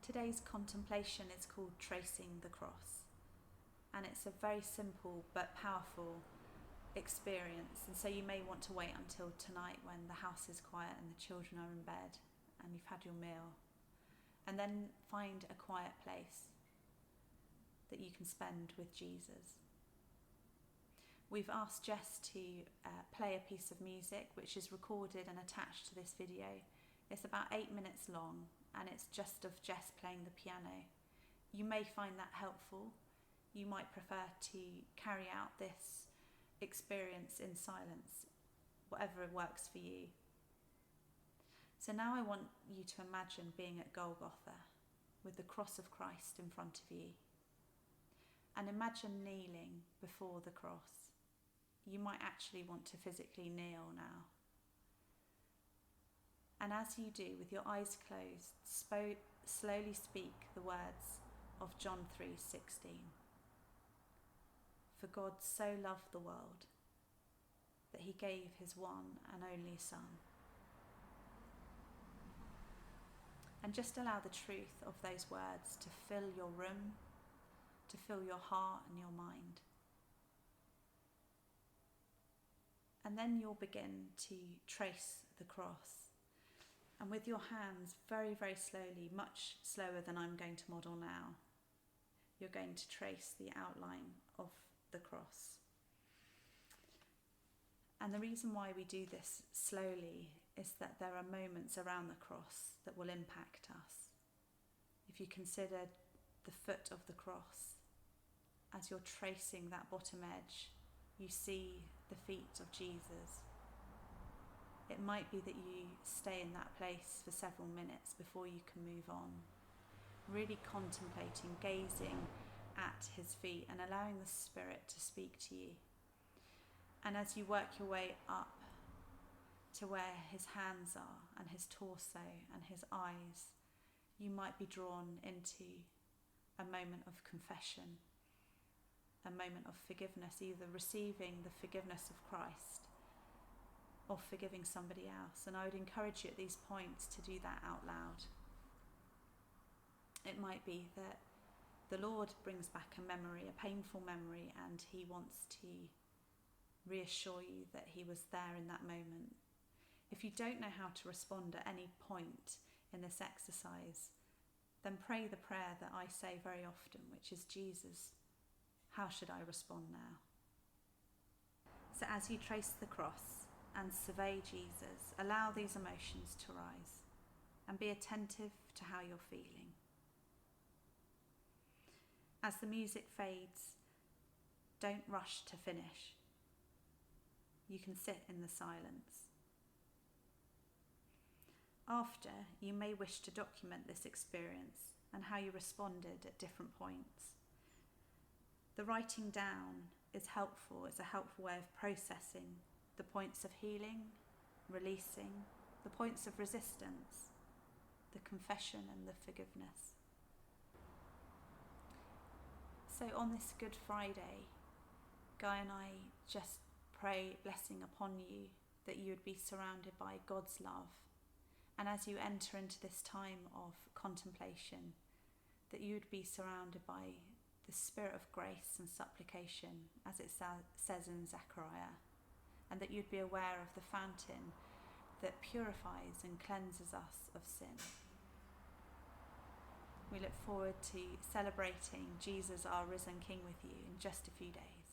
Today's contemplation is called Tracing the Cross, and it's a very simple but powerful experience, and so you may want to wait until tonight when the house is quiet and the children are in bed and you've had your meal, and then find a quiet place that you can spend with Jesus. We've asked Jess to play a piece of music which is recorded and attached to this video. It's about 8 minutes long and it's just of Jess playing the piano. You may find that helpful. You might prefer to carry out this experience in silence, whatever works for you. So now I want you to imagine being at Golgotha with the cross of Christ in front of you. And imagine kneeling before the cross. You might actually want to physically kneel now. And as you do, with your eyes closed, slowly speak the words of John 3:16. For God so loved the world that he gave his one and only Son. And just allow the truth of those words to fill your room, to fill your heart and your mind. And then you'll begin to trace the cross. And with your hands, very, very slowly, much slower than I'm going to model now, you're going to trace the outline of the cross. And the reason why we do this slowly is that there are moments around the cross that will impact us. If you consider the foot of the cross, as you're tracing that bottom edge, you see the feet of Jesus. It might be that you stay in that place for several minutes before you can move on, really contemplating, gazing at his feet and allowing the Spirit to speak to you. And as you work your way up to where his hands are and his torso and his eyes, you might be drawn into a moment of confession, a moment of forgiveness, either receiving the forgiveness of Christ or forgiving somebody else. And I would encourage you at these points to do that out loud. It might be that the Lord brings back a memory, a painful memory, and he wants to reassure you that he was there in that moment. If you don't know how to respond at any point in this exercise, then pray the prayer that I say very often, which is, Jesus, how should I respond now? So as you trace the cross and survey Jesus, allow these emotions to rise and be attentive to how you're feeling. As the music fades, don't rush to finish. You can sit in the silence. After, you may wish to document this experience and how you responded at different points. The writing down is helpful. It's a helpful way of processing the points of healing, releasing, the points of resistance, the confession and the forgiveness. So on this Good Friday, Guy and I just pray blessing upon you, that you would be surrounded by God's love. And as you enter into this time of contemplation, that you would be surrounded by the spirit of grace and supplication, as it says in Zechariah, and that you'd be aware of the fountain that purifies and cleanses us of sin. We look forward to celebrating Jesus, our risen King, with you in just a few days.